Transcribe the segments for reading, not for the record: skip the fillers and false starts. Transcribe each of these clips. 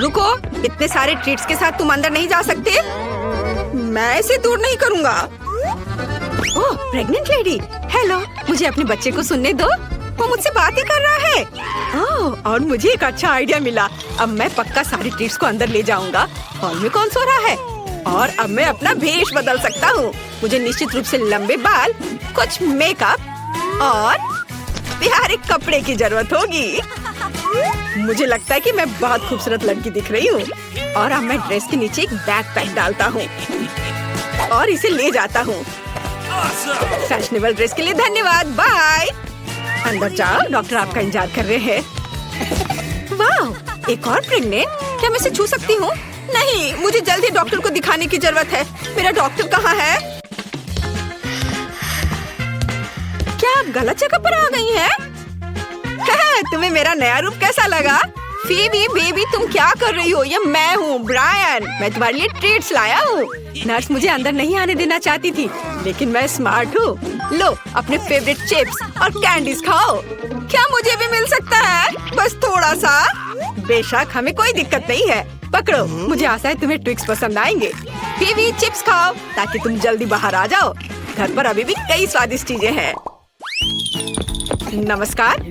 रुको, इतने सारे ट्रीट्स के साथ तुम अंदर नहीं जा सकते। मैं इसे दूर नहीं करूँगा। ओह, प्रेग्नेंट लेडी, हेलो। मुझे अपने बच्चे को सुनने दो, वो मुझसे बात ही कर रहा है। ओह, और मुझे एक अच्छा आइडिया मिला। अब मैं पक्का सारी ट्रीट्स को अंदर ले जाऊंगा। हॉल में कौन सो रहा है? और अब मैं अपना भेष बदल सकता हूँ। मुझे निश्चित रूप से लंबे बाल, कुछ मेकअप और प्यारे कपड़े की जरूरत होगी। मुझे लगता है कि मैं बहुत खूबसूरत लड़की दिख रही हूँ। और अब मैं ड्रेस के नीचे एक बैकपैक डालता हूँ और इसे ले जाता हूँ। फैशनेबल ड्रेस के लिए धन्यवाद, बाय। अंदर जाओ, डॉक्टर आपका इंतजार कर रहे हैं। वाह, एक और प्रेग्नेंट। क्या मैं इसे छू सकती हूँ? नहीं, मुझे जल्द ही डॉक्टर को दिखाने की जरूरत है। मेरा डॉक्टर कहाँ है? क्या आप गलत जगह पर आ गई हैं? तुम्हें मेरा नया रूप कैसा लगा? फीबी बेबी, तुम क्या कर रही हो? ये मैं हूँ, ब्रायन। मैं तुम्हारे लिए ट्रीट्स लाया हूँ। नर्स मुझे अंदर नहीं आने देना चाहती थी, लेकिन मैं स्मार्ट हूँ। लो, अपने फेवरेट चिप्स और कैंडीज खाओ। क्या मुझे भी मिल सकता है? बस थोड़ा सा। बेशक, हमें कोई दिक्कत नहीं है। पकड़ो, मुझे आशा है तुम्हें ट्विक्स पसंद आएंगे। फीबी, चिप्स खाओ ताकि तुम जल्दी बाहर आ जाओ। घर पर अभी भी कई स्वादिष्ट चीजें हैं। नमस्कार,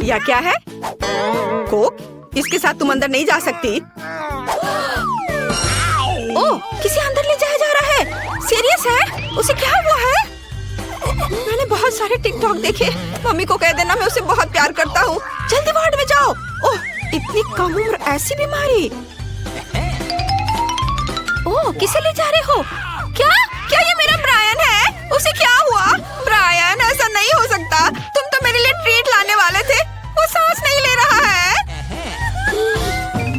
यह क्या है? कोक? इसके साथ तुम अंदर नहीं जा सकती। ओह, किसे अंदर ले जाया जा रहा है? सीरियस है? उसे क्या हुआ है? मैंने बहुत सारे टिकटॉक देखे। मम्मी को कह देना मैं उसे बहुत प्यार करता हूँ। जल्दी वार्ड में जाओ। ओह, इतनी कम उम्र, ऐसी बीमारी। ओह, किसे ले जा रहे हो? क्या क्या ये मेरा ब्रायन है? उसे क्या हुआ? ब्रायन, ऐसा नहीं हो सकता। तुम तो मेरे लिए ट्रीट लाने वाले थे। वो सांस नहीं ले रहा है।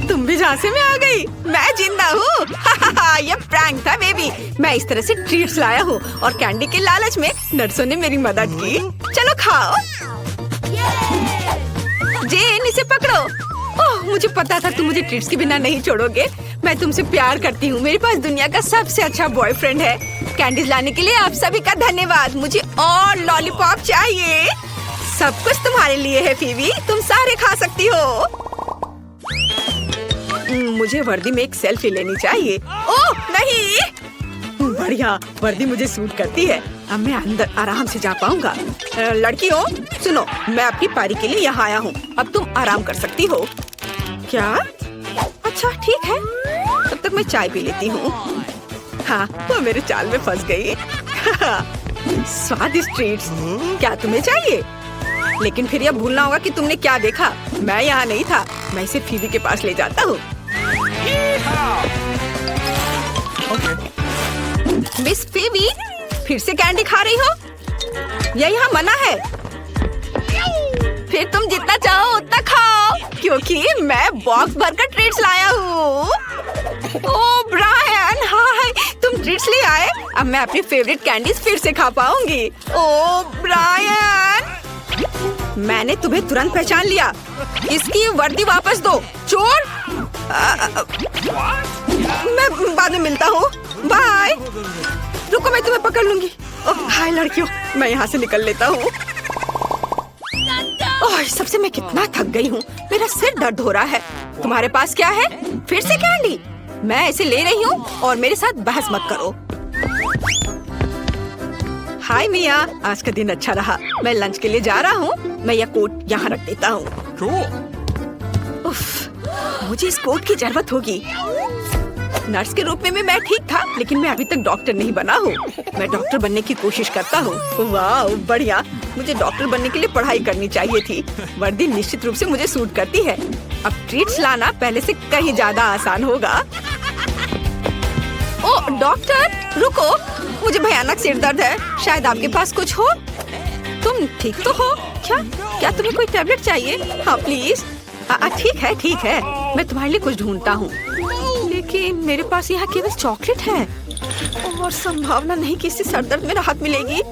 तुम भी झांसे में आ गई। मैं जिंदा हूँ। ये प्रैंक था बेबी। मैं इस तरह से ट्रीट्स लाया हूँ और कैंडी के लालच में नर्सों ने मेरी मदद की। चलो खाओ। जेन, इसे पकड़ो। ओह, मुझे पता था तुम मुझे ट्रीट्स के बिना नहीं छोड़ोगे। मैं तुमसे प्यार करती हूँ। मेरे पास दुनिया का सबसे अच्छा बॉयफ्रेंड है। कैंडीज लाने के लिए आप सभी का धन्यवाद। मुझे और लॉलीपॉप चाहिए। सब कुछ तुम्हारे लिए है फीबी, तुम सारे खा सकती हो। मुझे वर्दी में एक सेल्फी लेनी चाहिए। ओह नहीं, बढ़िया, वर्दी मुझे सूट करती है। अब मैं अंदर आराम से जा पाऊंगा। लड़कियों, सुनो, मैं अपनी पारी के लिए यहाँ आया हूँ। अब तुम आराम कर सकती हो। क्या? अच्छा, ठीक है। तब तक मैं चाय पी लेती हूँ। हाँ, वो मेरे चाल में फंस गई। स्वादिष्ट ट्रीट्स। क्या तुम्हें चाहिए? लेकिन फिर यह भूलना होगा कि तुमने क्या देखा। मैं यहाँ नहीं था। मैं इसे फीबी के पास ले जाता हूँ। मिस फीबी, फिर से कैंडी खा रही हो? यह यहाँ मना है। फिर तुम जितना चाहो उतना खाओ, क्योंकि मैं बॉक्स भरकर ट्रीट्स लाया हूँ। ओह ब्रायन, हाय, तुम ट्रीट्स ले आए? अब मैं अपनी फेवरेट कैंडीज फिर से खा पाऊंगी। ओह ब्रायन, मैंने तुम्हें तुरंत पहचान लिया। इसकी वर्दी वापस दो, चोर। मैं बाद में मिलता हूँ, बाय। रुको, मैं तुम्हें पकड़ लूंगी। ओह हाय लड़कियों, मैं यहाँ से निकल लेता हूँ। ओह, सबसे मैं कितना थक गई हूँ। मेरा सिर दर्द हो रहा है। तुम्हारे पास क्या है? फिर से कैंडी? मैं इसे ले रही हूँ और मेरे साथ बहस मत करो। हाय मिया, आज का दिन अच्छा रहा। मैं लंच के लिए जा रहा हूँ। मैं यह कोट यहाँ रख देता हूँ। मुझे इस कोट की जरूरत होगी। नर्स के रूप में भी मैं ठीक था, लेकिन मैं अभी तक डॉक्टर नहीं बना हूँ। मैं डॉक्टर बनने की कोशिश करता हूँ। वाह बढ़िया, मुझे डॉक्टर बनने के लिए पढ़ाई करनी चाहिए थी। वर्दी निश्चित रूप से मुझे सूट करती है। अब ट्रीट्स लाना पहले से कहीं ज्यादा आसान होगा। ओह डॉक्टर, रुको, मुझे भयानक सिर दर्द है। शायद आपके पास कुछ हो। तुम ठीक तो हो? क्या तुम्हें कोई टैबलेट चाहिए? हाँ प्लीज। ठीक है, मैं तुम्हारे लिए कुछ ढूंढता हूँ। लेकिन मेरे पास यहाँ केवल चॉकलेट है और संभावना नहीं कि इससे सर दर्द में राहत मिलेगी।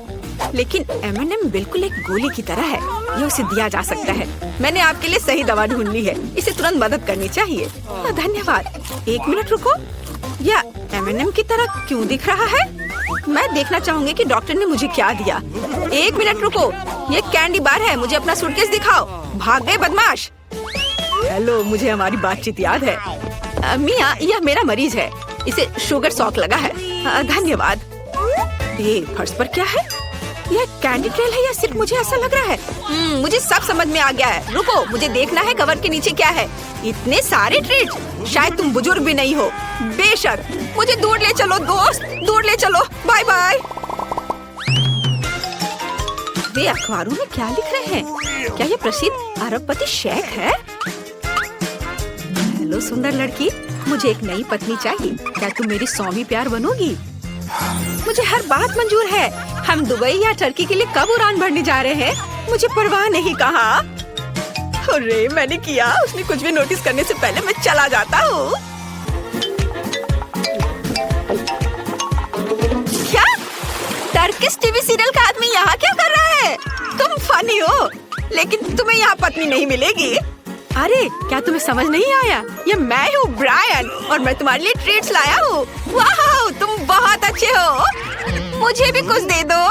लेकिन M&M बिल्कुल एक गोली की तरह है, ये उसे दिया जा सकता है। मैंने आपके लिए सही दवा ढूंढ ली है, इसे तुरंत मदद करनी चाहिए। धन्यवाद। एक मिनट रुको, यह M&M की तरह क्यों दिख रहा है? मैं देखना चाहूंगी कि डॉक्टर ने मुझे क्या दिया। एक मिनट रुको, ये कैंडी बार है। मुझे अपना सूटकेस दिखाओ। भाग गए बदमाश। हेलो, मुझे हमारी बातचीत याद है। मियाँ, यह मेरा मरीज है, इसे शुगर शॉक लगा है। धन्यवाद। ये फर्श पर क्या है? यह कैंडी ट्रेल है या सिर्फ मुझे ऐसा लग रहा है? मुझे सब समझ में आ गया है। रुको, मुझे देखना है कवर के नीचे क्या है। इतने सारे ट्रीट, शायद तुम बुजुर्ग भी नहीं हो। बेशक, मुझे दूर ले चलो दोस्त, दूर ले चलो। Bye bye. वे अखबारों में क्या लिख रहे हैं? क्या ये प्रसिद्ध अरबपति शेख है? हेलो सुंदर लड़की, मुझे एक नई पत्नी चाहिए। क्या तुम मेरी 100वीं प्यार बनोगी? मुझे हर बात मंजूर है। हम दुबई या टर्की के लिए कब उड़ान भरने जा रहे हैं, मुझे परवाह नहीं। कहा अरे मैंने किया, उसने कुछ भी नोटिस करने से पहले मैं चला जाता हूँ। क्या टर्किश टीवी सीरियल का आदमी यहाँ क्या कर रहा है? तुम फनी हो, लेकिन तुम्हें यहाँ पत्नी नहीं मिलेगी। अरे क्या तुम्हें समझ नहीं आया? ये मैं हूँ ब्रायन, और मैं तुम्हारे लिए ट्रीट्स लाया हूँ। वाह, तुम बहुत अच्छे हो। मुझे भी कुछ दे दो।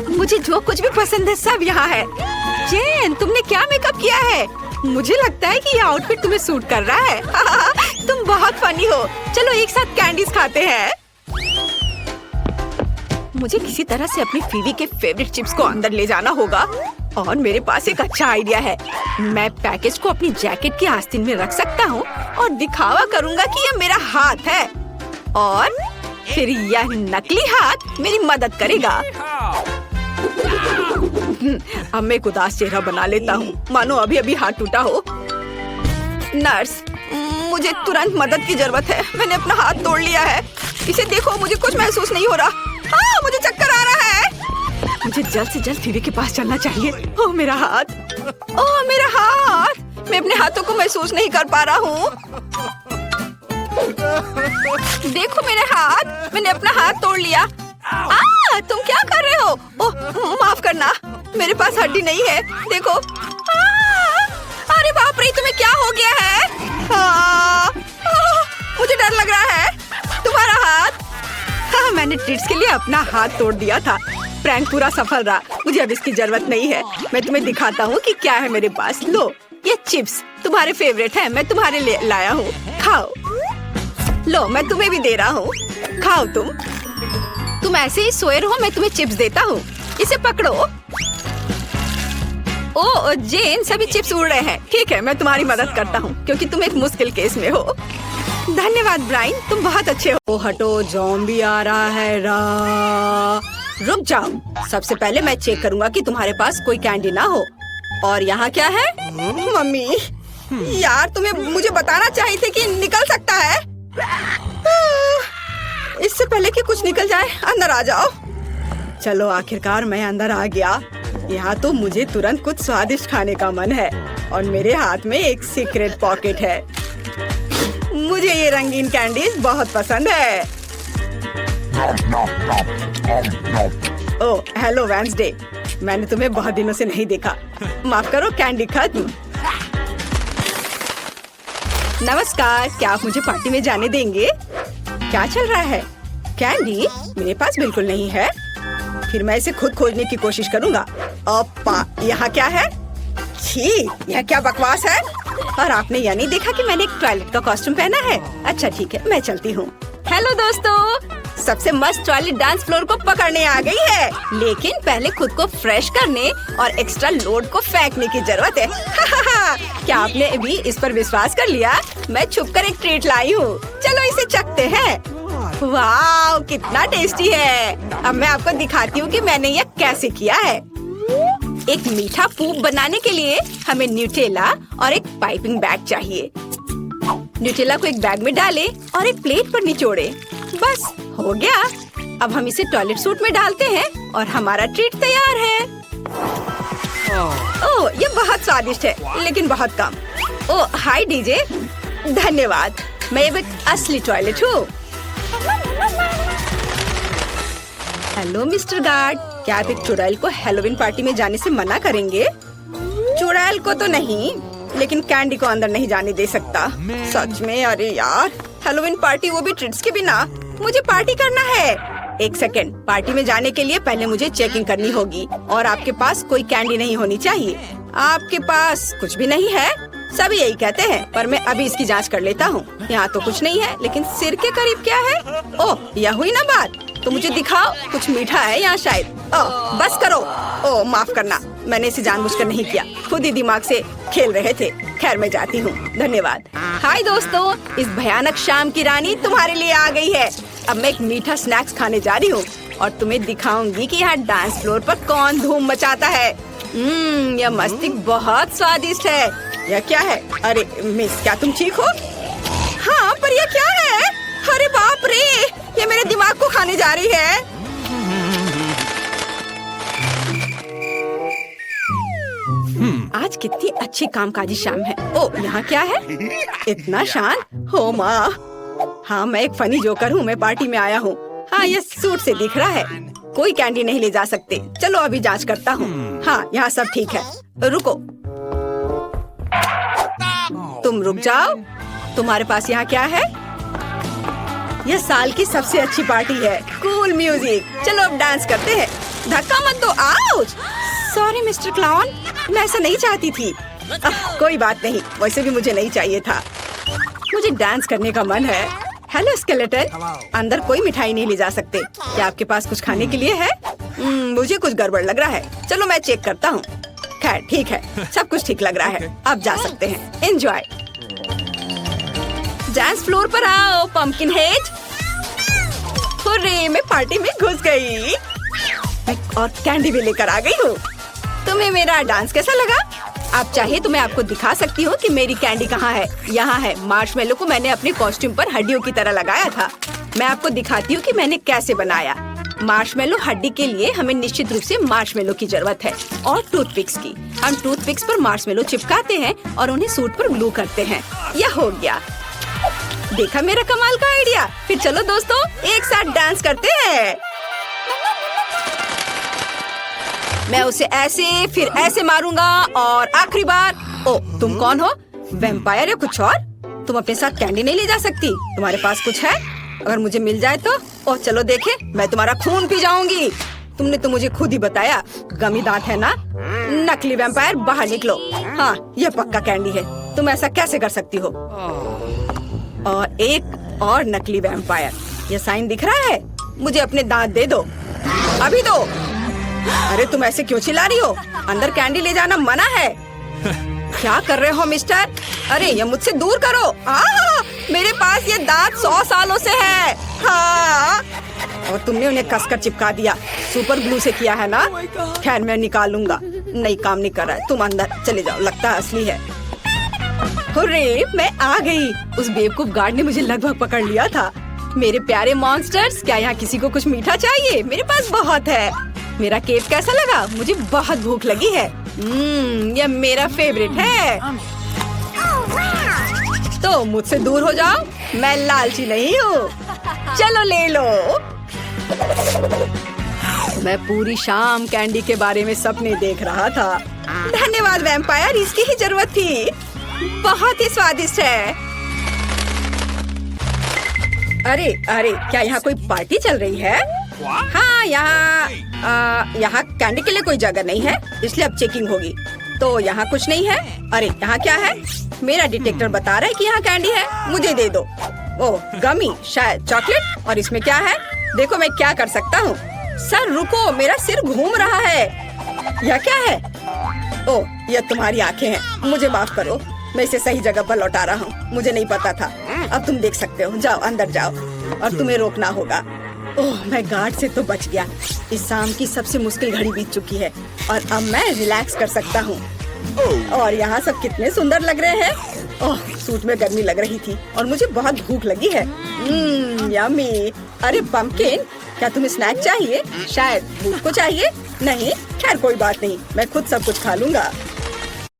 मुझे जो कुछ भी पसंद है सब यहाँ है। जेन, तुमने क्या मेकअप किया है? मुझे लगता है कि ये आउटफिट तुम्हें सूट कर रहा है। तुम बहुत फनी हो। चलो एक साथ कैंडीज खाते हैं। मुझे किसी तरह से अपनी फीवी के फेवरेट चिप्स को अंदर ले जाना होगा, और मेरे पास एक अच्छा आइडिया है। मैं पैकेज को अपनी जैकेट के आस्तीन में रख सकता हूँ और दिखावा करूँगा कि यह मेरा हाथ है, और फिर यह नकली हाथ मेरी मदद करेगा। अब मैं एक उदास चेहरा बना लेता हूँ, मानो अभी अभी हाथ टूटा हो। नर्स, मुझे तुरंत मदद की जरूरत है। मैंने अपना हाथ तोड़ लिया है। इसे देखो, मुझे कुछ महसूस नहीं हो रहा। मुझे चक्कर आ रहा है। मुझे जल्द से जल्द फीवी के पास चलना चाहिए। ओह मेरा हाथ, ओह मेरा हाथ। मैं अपने हाथों को महसूस नहीं कर पा रहा हूँ। देखो मेरे हाथ, मैंने अपना हाथ तोड़ लिया। तुम क्या कर रहे हो? ओह माफ करना, मेरे पास हड्डी नहीं है। देखो। अरे बाप रे, तुम्हें क्या हो गया है? मुझे डर लग रहा है। तुम्हारा हाथ। मैंने ट्रीट्स के लिए अपना हाथ तोड़ दिया था। प्रैंक पूरा सफल रहा। मुझे अब इसकी जरूरत नहीं है। मैं तुम्हें दिखाता हूँ कि क्या है मेरे पास। लो, ये चिप्स तुम्हारे फेवरेट हैं, मैं तुम्हारे लिए लाया हूँ। खाओ। लो, मैं तुम्हें भी दे रहा हूँ, खाओ। तुम ऐसे ही सोए रहो, मैं तुम्हें चिप्स देता हूँ। इसे पकड़ो। ओ जेन, सभी चिप्स उड़ रहे हैं। ठीक है, मैं तुम्हारी मदद करता हूँ, क्योंकि तुम एक मुश्किल केस में हो। धन्यवाद ब्रायन, तुम बहुत अच्छे हो। हटो, ज़ॉम्बी आ रहा है। रुक जाओ, सबसे पहले मैं चेक करूंगा कि तुम्हारे पास कोई कैंडी ना हो। और यहाँ क्या है? मम्मी, यार तुम्हें मुझे बताना चाहिए थे कि निकल सकता है। इससे पहले कि कुछ निकल जाए, अंदर आ जाओ। चलो, आखिरकार मैं अंदर आ गया। यहाँ तो मुझे तुरंत कुछ स्वादिष्ट खाने का मन है, और मेरे हाथ में एक सीक्रेट पॉकेट है। मुझे ये रंगीन कैंडीज बहुत पसंद है। ओह हेलो वेंसडे, मैंने तुम्हें बहुत दिनों से नहीं देखा। माफ करो, कैंडी खत्म। नमस्कार, क्या आप मुझे पार्टी में जाने देंगे? क्या चल रहा है? कैंडी मेरे पास बिल्कुल नहीं है। फिर मैं इसे खुद खोजने की कोशिश करूँगा। ओप्पा, यहाँ क्या है? छी, यह क्या बकवास है? और आपने यह नहीं देखा कि मैंने एक टॉयलेट का कॉस्ट्यूम पहना है? अच्छा ठीक है, मैं चलती हूँ। हेलो दोस्तों, सबसे मस्त टॉयलेट डांस फ्लोर को पकड़ने आ गई है, लेकिन पहले खुद को फ्रेश करने और एक्स्ट्रा लोड को फेंकने की जरूरत है। क्या आपने भी इस पर विश्वास कर लिया? मैं छुपकर एक ट्रीट लाई हूँ। चलो इसे चखते हैं। वाह, कितना टेस्टी है। अब मैं आपको दिखाती हूँ कि मैंने यह कैसे किया है। एक मीठा पूप बनाने के लिए हमें न्यूटेला और एक पाइपिंग बैग चाहिए। न्यूटेला को एक बैग में डालें और एक प्लेट पर निचोड़े। बस हो गया। अब हम इसे टॉयलेट सूट में डालते हैं और हमारा ट्रीट तैयार है। ओह, ये बहुत स्वादिष्ट है, लेकिन बहुत कम। ओह हाय डीजे, धन्यवाद। मैं अब एक असली टॉयलेट हूँ। हेलो मिस्टर गार्ड, क्या आप एक चुड़ैल को हैलोवीन पार्टी में जाने से मना करेंगे? चुड़ैल को तो नहीं, लेकिन कैंडी को अंदर नहीं जाने दे सकता। सच में? अरे यार, हैलोवीन पार्टी, वो भी ट्रीट्स के बिना। मुझे पार्टी करना है। एक सेकेंड, पार्टी में जाने के लिए पहले मुझे चेकिंग करनी होगी, और आपके पास कोई कैंडी नहीं होनी चाहिए। आपके पास कुछ भी नहीं है? सभी यही कहते हैं, पर मैं अभी इसकी जांच कर लेता हूँ। यहाँ तो कुछ नहीं है, लेकिन सिर के करीब क्या है? ओह, यह हुई ना बात। तो मुझे दिखाओ, कुछ मीठा है यहाँ शायद। ओह, बस करो। ओह, माफ करना, मैंने इसे जानबूझकर नहीं किया, खुद ही दिमाग से खेल रहे थे। खैर, मैं जाती हूँ, धन्यवाद। हाय दोस्तों, इस भयानक शाम की रानी तुम्हारे लिए आ गई है। अब मैं एक मीठा स्नैक्स खाने जा रही हूँ और तुम्हें दिखाऊंगी कि यहाँ डांस फ्लोर पर कौन धूम मचाता है। यह मस्तिष्क बहुत स्वादिष्ट है। यह क्या है? अरे मिस, क्या तुम ठीक हो? हाँ, पर यह क्या है? अरे बाप रे, ये मेरे दिमाग को खाने जा रही है। आज कितनी अच्छी कामकाजी शाम है। ओ, यहाँ क्या है? इतना शांत। हो माँ, हाँ मैं एक फनी जोकर हूँ, मैं पार्टी में आया हूँ। हाँ, ये सूट से दिख रहा है। कोई कैंडी नहीं ले जा सकते। चलो अभी जांच करता हूँ। हाँ, यहाँ सब ठीक है। रुको, तुम रुक जाओ। तुम्हारे पास यहाँ क्या है? यह साल की सबसे अच्छी पार्टी है। Cool music. चलो अब डांस करते हैं। धक्का मत दो। आउच! सॉरी मिस्टर क्लाउन, मैं ऐसा नहीं चाहती थी। कोई बात नहीं, वैसे भी मुझे नहीं चाहिए था। मुझे डांस करने का मन है। हेलो स्केलेटन, अंदर कोई मिठाई नहीं ले जा सकते। क्या आपके पास कुछ खाने के लिए है? मुझे कुछ गड़बड़ लग रहा है। चलो मैं चेक करता हूँ। खैर ठीक है, सब कुछ ठीक लग रहा है। अब जा सकते हैं। एंजॉय। डांस फ्लोर पर आओ पंपकिन हेड। हुर्रे, मैं पार्टी में घुस गई। मैं और कैंडी भी लेकर आ गई हूँ। तुम्हें मेरा डांस कैसा लगा? आप चाहिए तो मैं आपको दिखा सकती हूँ कि मेरी कैंडी कहाँ है। यहाँ है। मार्शमेलो को मैंने अपने कॉस्ट्यूम पर हड्डियों की तरह लगाया था। मैं आपको दिखाती हूँ कि मैंने कैसे बनाया। मार्शमेलो हड्डी के लिए हमें निश्चित रूप से मार्शमेलो की जरूरत है और टूथपिक्स की। हम टूथपिक्स पर मार्शमेलो चिपकाते हैं और उन्हें सूट पर ग्लू करते हैं। यह हो गया। देखा मेरा कमाल का आइडिया। फिर चलो दोस्तों, एक साथ डांस करते हैं। मैं उसे ऐसे फिर ऐसे मारूंगा और आखिरी बार। ओ, तुम कौन हो? वैम्पायर या कुछ और? तुम अपने साथ कैंडी नहीं ले जा सकती। तुम्हारे पास कुछ है? अगर मुझे मिल जाए तो। ओह चलो देखे, मैं तुम्हारा खून पी जाऊंगी। तुमने तो मुझे खुद ही बताया, गमी दांत है ना? नकली वैम्पायर, बाहर निकलो। हाँ, यह पक्का कैंडी है। तुम ऐसा कैसे कर सकती हो? और एक और नकली वैम्पायर। यह साइन दिख रहा है? मुझे अपने दांत दे दो, अभी दो। अरे तुम ऐसे क्यों चिल्ला रही हो? अंदर कैंडी ले जाना मना है। क्या कर रहे हो मिस्टर? अरे ये मुझसे दूर करो। मेरे पास ये दांत 100 सालों से है। हाँ, और तुमने उन्हें कसकर चिपका दिया। सुपर ग्लू से किया है ना? खैर मैं निकालूंगा। नहीं, काम नहीं कर रहा है। तुम अंदर चले जाओ, लगता है असली है। हुर्रे, मैं आ गई। उस बेवकूफ गार्ड ने मुझे लगभग पकड़ लिया था। मेरे प्यारे मॉन्स्टर्स, क्या यहाँ किसी को कुछ मीठा चाहिए? मेरे पास बहुत है। मेरा केक कैसा लगा? मुझे बहुत भूख लगी है। यह मेरा फेवरेट है। तो मुझसे दूर हो जाओ, मैं लालची नहीं हूँ। चलो ले लो। मैं पूरी शाम कैंडी के बारे में सपने देख रहा था। धन्यवाद वैम्पायर, इसकी ही जरूरत थी। बहुत ही स्वादिष्ट है। अरे अरे, क्या यहाँ कोई पार्टी चल रही है? हाँ, यहाँ कैंडी के लिए कोई जगह नहीं है, इसलिए अब चेकिंग होगी। तो यहाँ कुछ नहीं है। अरे यहाँ क्या है? मेरा डिटेक्टर बता रहा है कि यहाँ कैंडी है। मुझे दे दो। ओह गमी, शायद चॉकलेट। और इसमें क्या है? देखो मैं क्या कर सकता हूँ। सर रुको, मेरा सिर घूम रहा है। यह क्या है? ओह, यह तुम्हारी आंखें हैं। मुझे माफ करो, मैं इसे सही जगह पर लौटा रहा हूँ। मुझे नहीं पता था। अब तुम देख सकते हो। जाओ अंदर जाओ, और तुम्हें रोकना होगा। ओह, मैं गार्ड से तो बच गया। इस शाम की सबसे मुश्किल घड़ी बीत चुकी है और अब मैं रिलैक्स कर सकता हूँ। और यहाँ सब कितने सुंदर लग रहे हैं। ओह, सूट में गर्मी लग रही थी और मुझे बहुत भूख लगी है। यम्मी। अरे पंपकिन, क्या तुम्हें स्नैक चाहिए? शायद भूख को चाहिए। नहीं, खैर कोई बात नहीं, मैं खुद सब कुछ खा लूंगा।